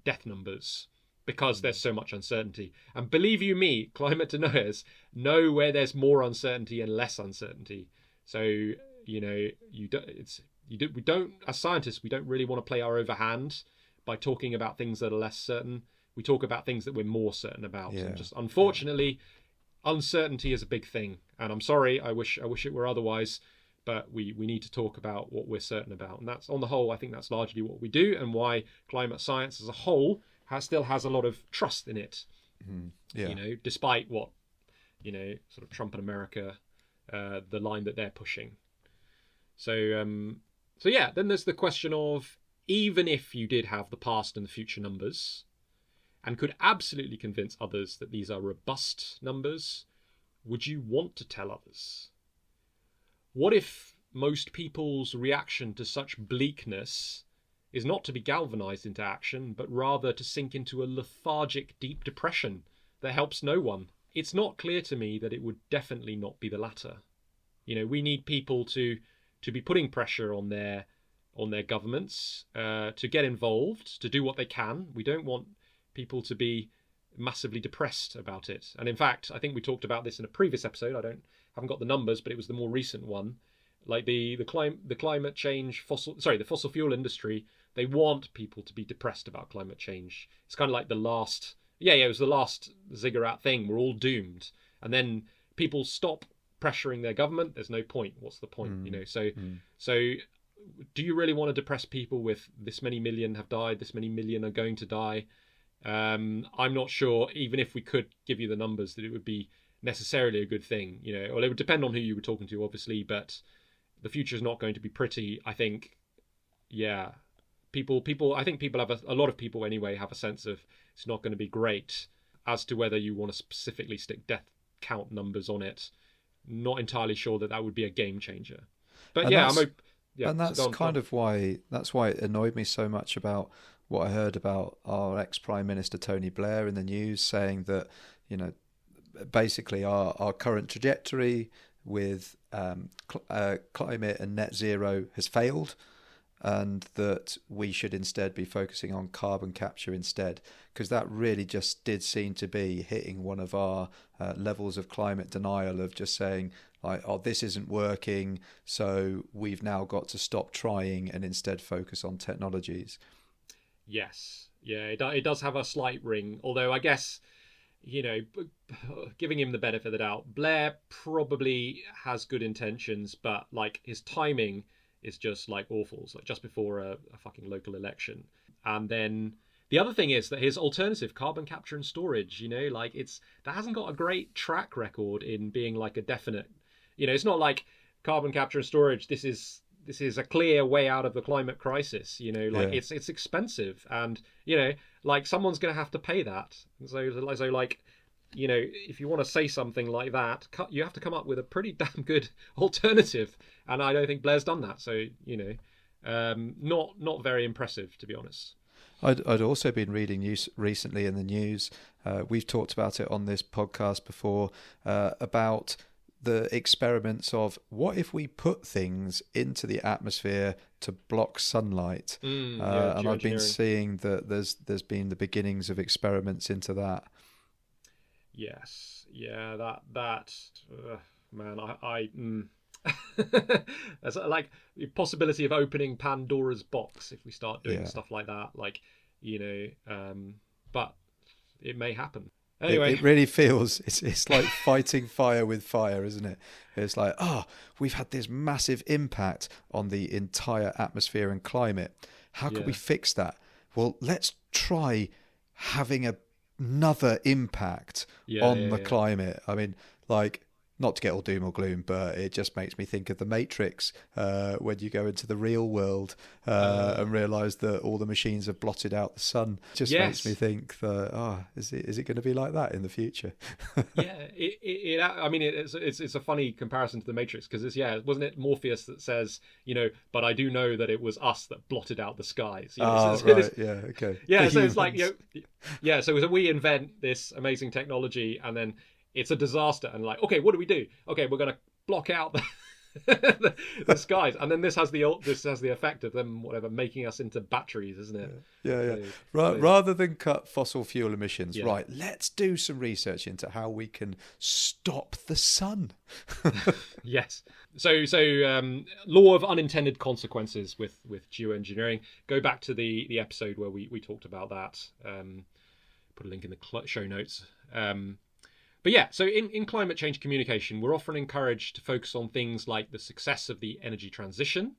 death numbers, because there's so much uncertainty. And believe you me, climate deniers know where there's more uncertainty and less uncertainty. So, you know, we don't, as scientists, we don't really want to play our overhand by talking about things that are less certain. We talk about things that we're more certain about. And just unfortunately, uncertainty is a big thing. And I'm sorry, I wish it were otherwise, but we need to talk about what we're certain about. And that's, on the whole, I think that's largely what we do, and why climate science as a whole still has a lot of trust in it. You know, despite what, you know, sort of Trump and America, the line that they're pushing. So yeah, then there's the question of, even if you did have the past and the future numbers and could absolutely convince others that these are robust numbers, would you want to tell others? What if most people's reaction to such bleakness is not to be galvanized into action, but rather to sink into a lethargic, deep depression that helps no one? It's not clear to me that it would definitely not be the latter. You know, we need people to be putting pressure on their governments, to get involved, to do what they can. We don't want people to be massively depressed about it. And in fact, I think we talked about this in a previous episode. Haven't got the numbers, but it was the more recent one. Like the climate change the fossil fuel industry, they want people to be depressed about climate change. It's kind of like the last, it was the last ziggurat thing. We're all doomed, and then people stop pressuring their government. There's no point. What's the point? You know. So do you really want to depress people with this many million have died, this many million are going to die? I'm not sure, even if we could give you the numbers, that it would be necessarily a good thing. You know, well, it would depend on who you were talking to, obviously, but the future is not going to be pretty. I think, people. I think people have a lot of people anyway have a sense of it's not going to be great. As to whether you want to specifically stick death count numbers on it, not entirely sure that would be a game changer. But and that's kind of why it annoyed me so much about what I heard about our ex-Prime Minister Tony Blair in the news, saying that, you know, basically our current trajectory with climate and net zero has failed, and that we should instead be focusing on carbon capture instead, because that really just did seem to be hitting one of our levels of climate denial, of just saying, like, oh, this isn't working, so we've now got to stop trying and instead focus on technologies. Yes, it does have a slight ring, although I guess, you know, giving him the benefit of the doubt, Blair probably has good intentions, but like his timing is just like awful. It's like just before a fucking local election. And then the other thing is that his alternative, carbon capture and storage, you know, like that hasn't got a great track record in being like a definite, you know, it's not like carbon capture and storage, this is a clear way out of the climate crisis, you know, like it's expensive, and, you know, like someone's going to have to pay that. So like, you know, if you want to say something like that, you have to come up with a pretty damn good alternative, and I don't think Blair's done that. So, you know, not very impressive, to be honest. I'd also been reading news recently in the news. We've talked about it on this podcast before, about the experiments of what if we put things into the atmosphere to block sunlight, and I've been seeing that there's been the beginnings of experiments into that. Yes, yeah, that man, That's like the possibility of opening Pandora's box if we start doing stuff like that. Like, but it may happen. Anyway, it really feels it's like fighting fire with fire, isn't it? It's like, we've had this massive impact on the entire atmosphere and climate. How can we fix that? Well, let's try having another impact on the climate. I mean, like, not to get all doom or gloom, but it just makes me think of The Matrix when you go into the real world and realise that all the machines have blotted out the sun. It just makes me think that, is it going to be like that in the future? I mean, it's a funny comparison to The Matrix, because wasn't it Morpheus that says, but I do know that it was us that blotted out the skies. So it's like, so we invent this amazing technology, and then it's a disaster, and like, okay, what do we do? Okay, we're going to block out the skies, and then this has the effect of them making us into batteries, isn't it? Rather than cut fossil fuel emissions, right? Let's do some research into how we can stop the sun. Yes. So law of unintended consequences with geoengineering. Go back to the episode where we talked about that. Put a link in the show notes. But so in climate change communication, we're often encouraged to focus on things like the success of the energy transition,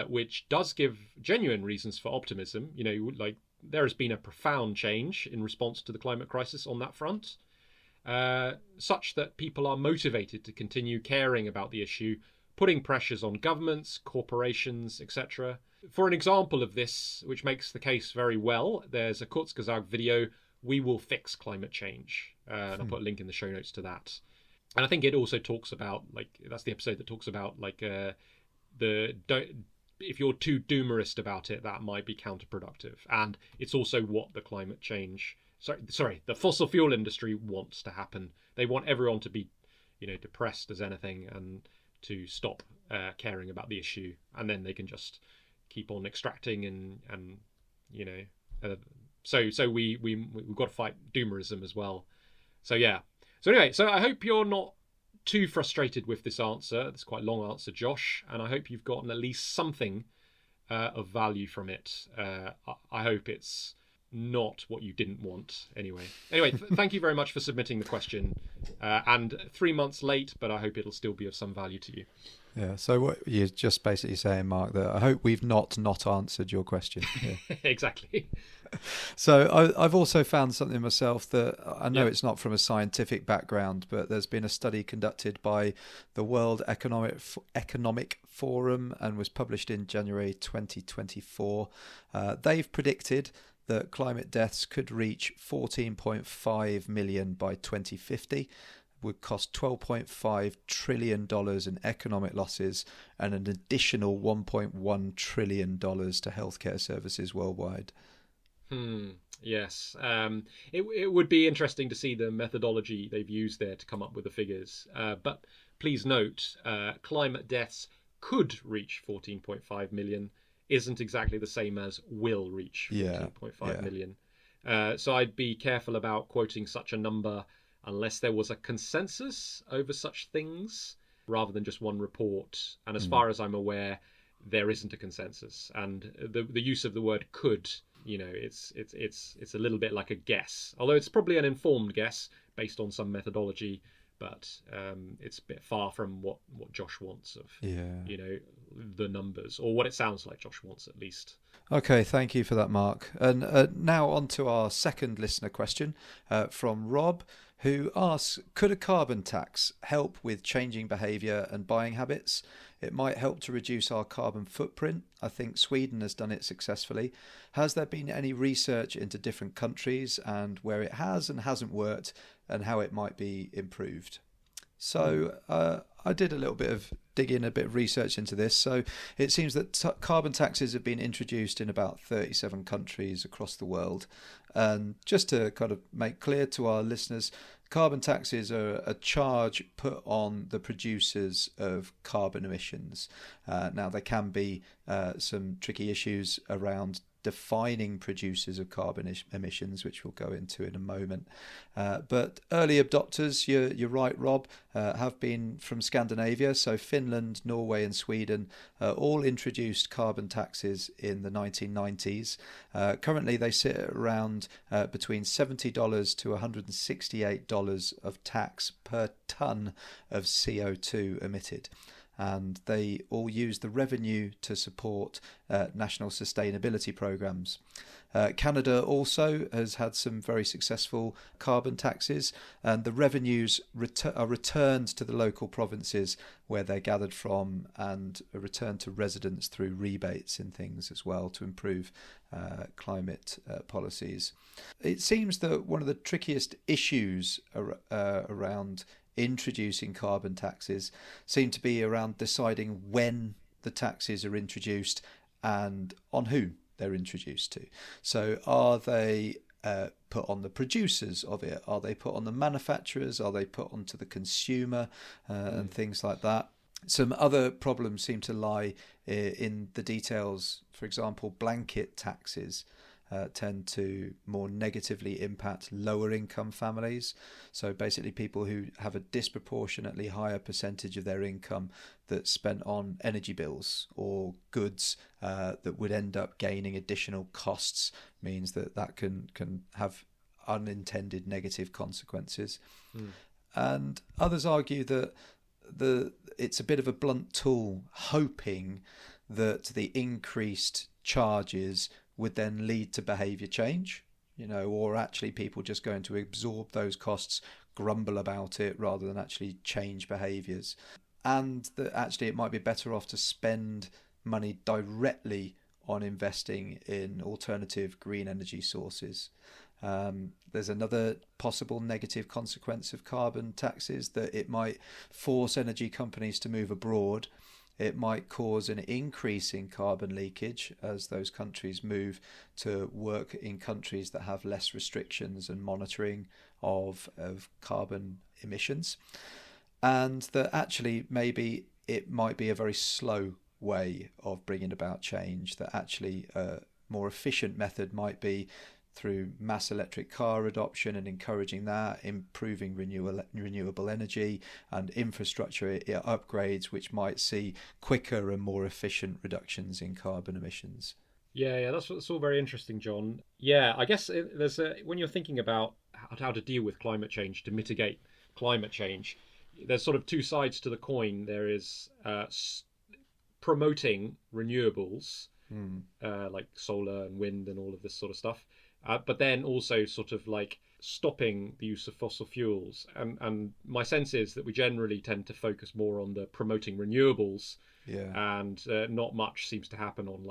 which does give genuine reasons for optimism. Like, there has been a profound change in response to the climate crisis on that front, such that people are motivated to continue caring about the issue, putting pressures on governments, corporations, etc. For an example of this, which makes the case very well, there's a Kurzgesagt video, "We Will Fix Climate Change." And I'll put a link in the show notes to that. And I think it also talks about, like, that's the episode that talks about, like, if you're too doomerist about it, that might be counterproductive. And it's also what the climate change, the fossil fuel industry wants to happen. They want everyone to be, depressed as anything, and to stop caring about the issue. And then they can just keep on extracting and So we've got to fight doomerism as well. So anyway, I hope you're not too frustrated with this answer. It's quite a long answer, Josh, and I hope you've gotten at least something of value from it. I hope it's not what you didn't want. Anyway, thank you very much for submitting the question. And 3 months late, but I hope it'll still be of some value to you. Yeah, so what you're just basically saying, Mark, that I hope we've not answered your question. Yeah. Exactly. So I've also found something myself that I know it's not from a scientific background, but there's been a study conducted by the World Economic Forum and was published in January 2024. They've predicted that climate deaths could reach 14.5 million by 2050. Would cost $12.5 trillion in economic losses and an additional $1.1 trillion to healthcare services worldwide. Yes. It would be interesting to see the methodology they've used there to come up with the figures. But please note, climate deaths could reach 14.5 million isn't exactly the same as will reach 14.5 million. So I'd be careful about quoting such a number unless there was a consensus over such things, rather than just one report. And as far as I'm aware, there isn't a consensus. And the use of the word "could," it's a little bit like a guess, although it's probably an informed guess based on some methodology. But it's a bit far from what Josh wants of the numbers, or what it sounds like Josh wants, at least. Okay, thank you for that, Mark. And now on to our second listener question from Rob, who asks, could a carbon tax help with changing behaviour and buying habits? It might help to reduce our carbon footprint. I think Sweden has done it successfully. Has there been any research into different countries and where it has and hasn't worked, and how it might be improved? So I did a little bit of digging, a bit of research into this. So it seems that carbon taxes have been introduced in about 37 countries across the world. And just to kind of make clear to our listeners, carbon taxes are a charge put on the producers of carbon emissions. Now, there can be some tricky issues around defining producers of carbon emissions, which we'll go into in a moment. But early adopters, you're right, Rob, have been from Scandinavia. So Finland, Norway and Sweden all introduced carbon taxes in the 1990s. Currently, they sit at around between $70 to $168 of tax per tonne of CO2 emitted. And they all use the revenue to support national sustainability programs. Canada also has had some very successful carbon taxes, and the revenues are returned to the local provinces where they're gathered from, and are returned to residents through rebates and things as well to improve climate policies. It seems that one of the trickiest issues around introducing carbon taxes seem to be around deciding when the taxes are introduced and on who they're introduced to. So are they put on the producers of it? Are they put on the manufacturers? Are they put onto the consumer and things like that? Some other problems seem to lie in the details. For example, blanket taxes tend to more negatively impact lower income families. So basically people who have a disproportionately higher percentage of their income that's spent on energy bills or goods that would end up gaining additional costs, means that can have unintended negative consequences. And others argue that it's a bit of a blunt tool, hoping that the increased charges would then lead to behaviour change, or actually people just going to absorb those costs, grumble about it rather than actually change behaviours. And that actually it might be better off to spend money directly on investing in alternative green energy sources. There's another possible negative consequence of carbon taxes, that it might force energy companies to move abroad. It might cause an increase in carbon leakage as those countries move to work in countries that have less restrictions and monitoring of carbon emissions. And that actually maybe it might be a very slow way of bringing about change, that actually a more efficient method might be through mass electric car adoption and encouraging that, improving renewable energy and infrastructure upgrades, which might see quicker and more efficient reductions in carbon emissions. Yeah, that's all very interesting, John. Yeah, I guess when you're thinking about how to deal with climate change, to mitigate climate change, there's sort of two sides to the coin. There is promoting renewables, like solar and wind and all of this sort of stuff. But then also sort of like stopping the use of fossil fuels. And my sense is that we generally tend to focus more on the promoting renewables, and not much seems to happen on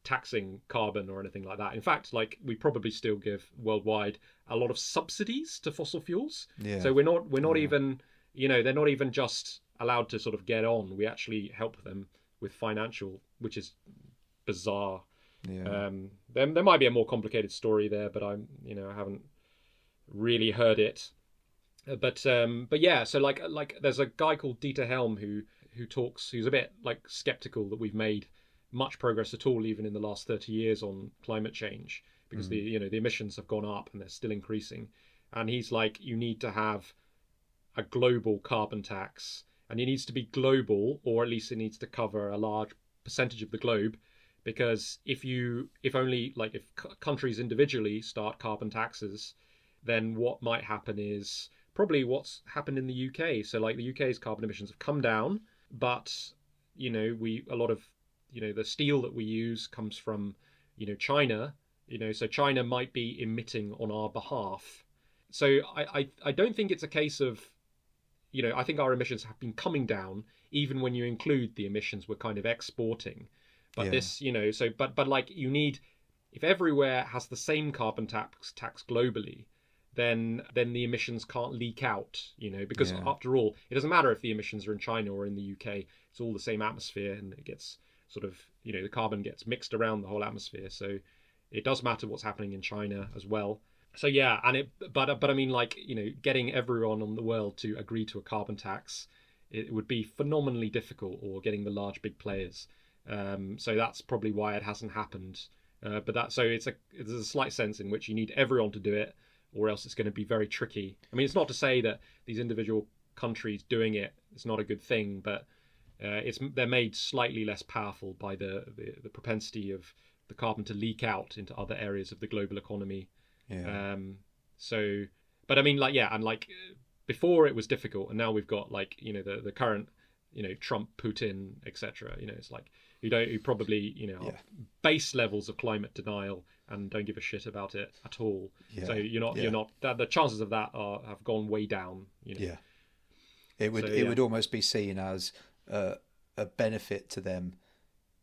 taxing carbon or anything like that. In fact, we probably still give worldwide a lot of subsidies to fossil fuels. Yeah. So we're not even, they're not even just allowed to sort of get on. We actually help them with financial, which is bizarre. Yeah. There might be a more complicated story there, but I haven't really heard it. But yeah, so like there's a guy called Dieter Helm who's a bit skeptical that we've made much progress at all, even in the last 30 years, on climate change, because the emissions have gone up and they're still increasing. And he's like, you need to have a global carbon tax, and it needs to be global, or at least it needs to cover a large percentage of the globe. Because if countries individually start carbon taxes, then what might happen is probably what's happened in the UK. So the UK's carbon emissions have come down, but a lot of the steel that we use comes from China. So China might be emitting on our behalf. So I don't think it's a case of I think our emissions have been coming down even when you include the emissions we're kind of exporting. But this, but you need, if everywhere has the same carbon tax globally, then the emissions can't leak out, because after all, it doesn't matter if the emissions are in China or in the UK, it's all the same atmosphere, and it gets sort of, the carbon gets mixed around the whole atmosphere. So it does matter what's happening in China as well. So yeah, but I mean, getting everyone on the world to agree to a carbon tax, it would be phenomenally difficult, or getting the large big players. So that's probably why it hasn't happened There's a slight sense in which you need everyone to do it, or else it's going to be very tricky. I mean, it's not to say that these individual countries doing it's not a good thing, but they're made slightly less powerful by the propensity of the carbon to leak out into other areas of the global economy. Yeah. But I mean, before it was difficult, and now we've got the current, Trump, Putin, etc. It's like you probably base levels of climate denial and don't give a shit about it at all. Yeah. So you're not the chances of that have gone way down. Yeah. It would almost be seen as a benefit to them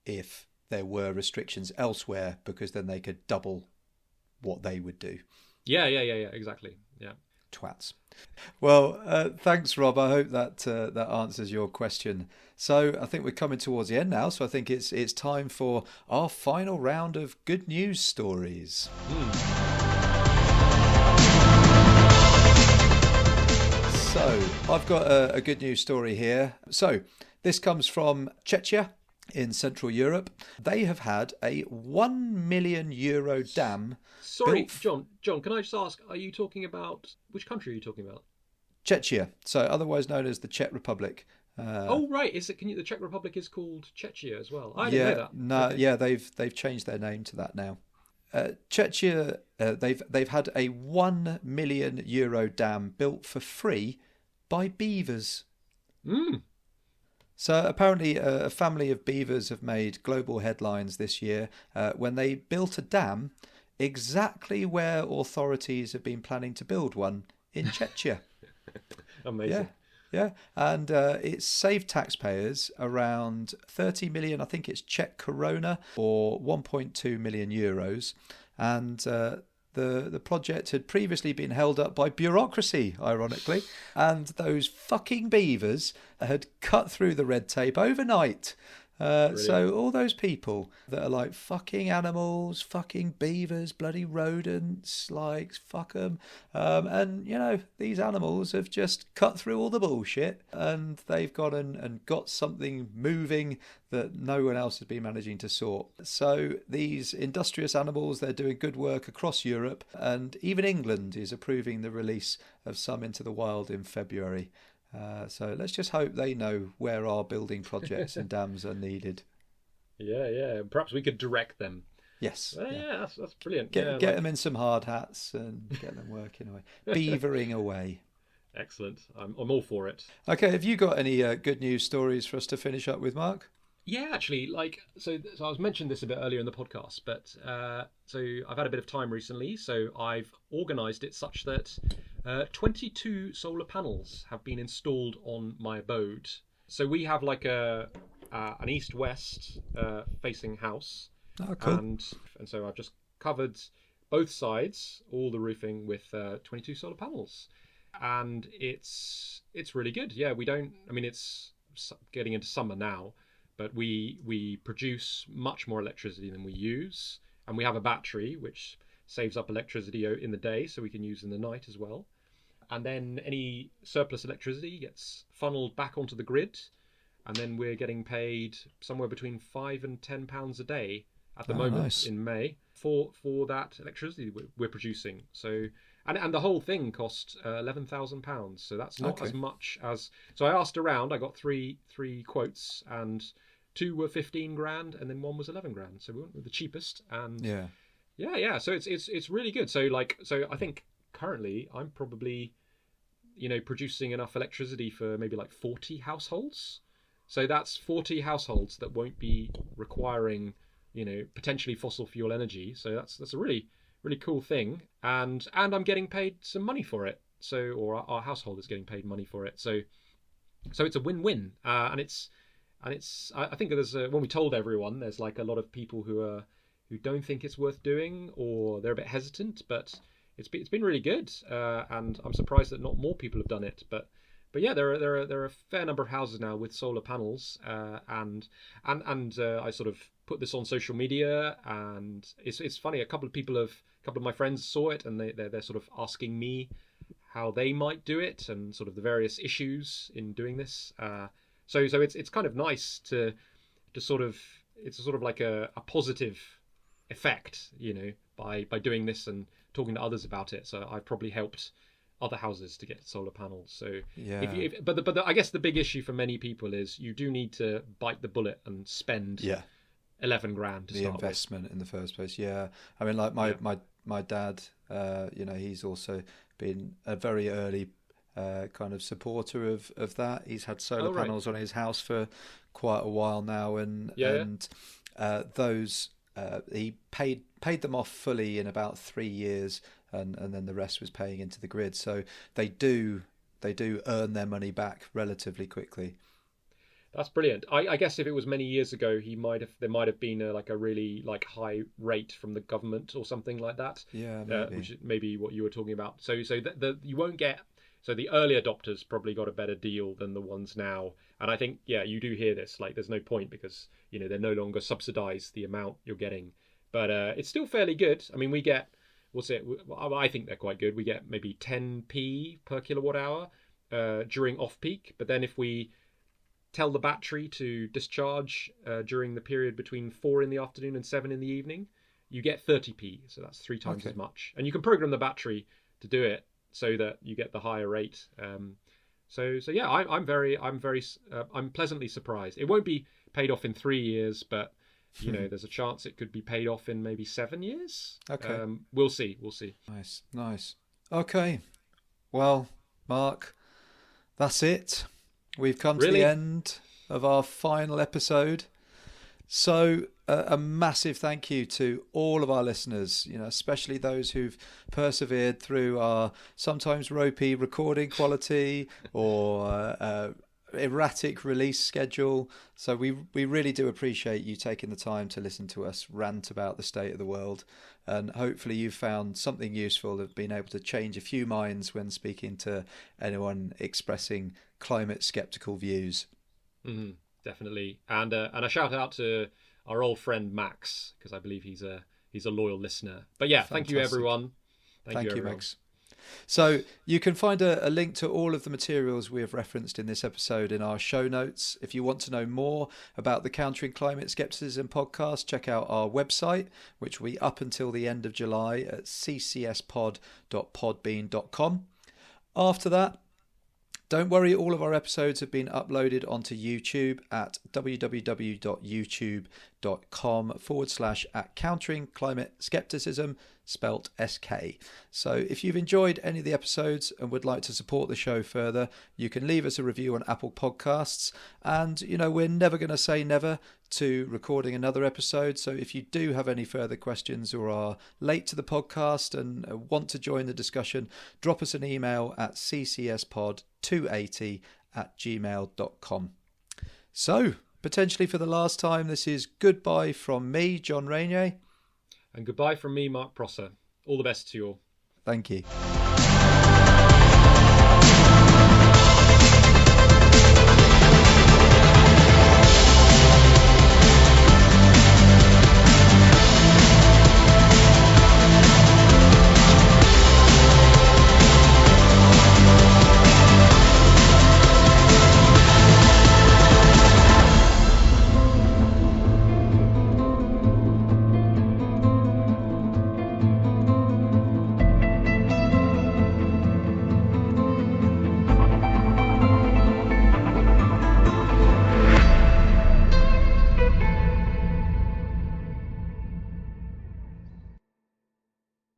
if there were restrictions elsewhere, because then they could double what they would do. Yeah, exactly. Yeah. Twats. Well, thanks, Rob. I hope that answers your question. So I think we're coming towards the end now. So I think it's time for our final round of good news stories. So I've got a good news story here. So this comes from Czechia in Central Europe. They have had a €1 million dam. Sorry, John, can I just ask, are you talking about, which country are you talking about? Czechia, so otherwise known as the Czech Republic. Right. The Czech Republic is called Czechia as well? I didn't know that. No, okay. Yeah, they've changed their name to that now. Czechia, they've had a €1 million dam built for free by beavers. So apparently a family of beavers have made global headlines this year when they built a dam exactly where authorities have been planning to build one in Czechia. Amazing. Yeah. And it's saved taxpayers around 30 million, I think it's Czech koruna, or 1.2 million euros. And the project had previously been held up by bureaucracy, ironically. And those fucking beavers had cut through the red tape overnight. So all those people that are like, fucking animals, fucking beavers, bloody rodents, like, fuck them. And, these animals have just cut through all the bullshit, and they've gone and got something moving that no one else has been managing to sort. So these industrious animals, they're doing good work across Europe, and even England is approving the release of some into the wild in February. So let's just hope they know where our building projects and dams are needed. Yeah. Perhaps we could direct them. Yes. Yeah, that's brilliant. Get them in some hard hats and get them working away. Beavering away. Excellent. I'm all for it. Okay, have you got any good news stories for us to finish up with, Mark? Yeah, actually, so I was mentioned this a bit earlier in the podcast, but so I've had a bit of time recently, so I've organised it such that 22 solar panels have been installed on my abode. So we have like an east-west facing house. Oh, cool. And so I've just covered both sides, all the roofing, with 22 solar panels, and it's really good. Yeah, it's getting into summer now, but we produce much more electricity than we use, and we have a battery which saves up electricity in the day, so we can use in the night as well. And then any surplus electricity gets funneled back onto the grid, and then we're getting paid somewhere between £5 and £10 a day at the moment. Nice. In May for that electricity we're producing. So and the whole thing cost £11,000. So that's not as much as. So I asked around. I got three quotes, and two were 15 grand, and then one was 11 grand. So we went with the cheapest. And yeah. So it's really good. So I think currently I'm probably producing enough electricity for maybe like 40 households. So that's 40 households that won't be requiring potentially fossil fuel energy. So that's a really, really cool thing, and I'm getting paid some money for it. So, or our household is getting paid money for it. So it's a win-win, and it's I think there's when we told everyone, there's like a lot of people who don't think it's worth doing, or they're a bit hesitant, but it's been really good, and I'm surprised that not more people have done it. But yeah, there are a fair number of houses now with solar panels, and I sort of put this on social media, and it's funny. A couple of my friends saw it, and they're sort of asking me how they might do it, and sort of the various issues in doing this. So it's kind of nice to sort of, it's sort of like a positive effect, by doing this and talking to others about it. So I've probably helped other houses to get solar panels. So Yeah. but I guess the big issue for many people is you do need to bite the bullet and spend 11 grand to the start investment in the first place. Yeah, I mean, like my dad, he's also been a very early kind of supporter of that. He's had solar panels on his house for quite a while now, and those he paid them off fully in about 3 years, and then the rest was paying into the grid. So they do earn their money back relatively quickly. That's brilliant. I guess if it was many years ago, there might have been a really high rate from the government or something like that. Yeah, maybe. Which is maybe what you were talking about. So you won't get. So the early adopters probably got a better deal than the ones now. And I think you do hear this. There's no point because they're no longer subsidised the amount you're getting. But it's still fairly good. I mean, we get I think they're quite good. We get maybe 10p per kilowatt hour during off peak. But then if we tell the battery to discharge during the period between 4 in the afternoon and 7 in the evening, you get 30p. So that's 3 times as much. And you can program the battery to do it so that you get the higher rate. I'm pleasantly surprised. It won't be paid off in 3 years, but there's a chance it could be paid off in maybe 7 years. Okay. We'll see. Nice. Okay. Well, Mark, that's it. We've come to the end of our final episode. So a massive thank you to all of our listeners, especially those who've persevered through our sometimes ropey recording quality or erratic release schedule. So we really do appreciate you taking the time to listen to us rant about the state of the world. And hopefully you've found something useful, have been able to change a few minds when speaking to anyone expressing climate skeptical views. Mm-hmm, definitely. And a shout out to our old friend Max, because I believe he's a loyal listener. But thank you everyone. Thank you, Max. So you can find a link to all of the materials we have referenced in this episode in our show notes. If you want to know more about the Countering Climate Skepticism podcast, check out our website, which will be up until the end of July at ccspod.podbean.com. After that, don't worry, all of our episodes have been uploaded onto YouTube at www.youtube.com/Countering Climate Skepticism, spelt SK. So if you've enjoyed any of the episodes and would like to support the show further, you can leave us a review on Apple Podcasts. And, we're never going to say never to recording another episode. So if you do have any further questions or are late to the podcast and want to join the discussion, drop us an email at ccspod280@gmail.com. So, potentially for the last time, this is goodbye from me, John Rainier. And goodbye from me, Mark Prosser. All the best to you all. Thank you.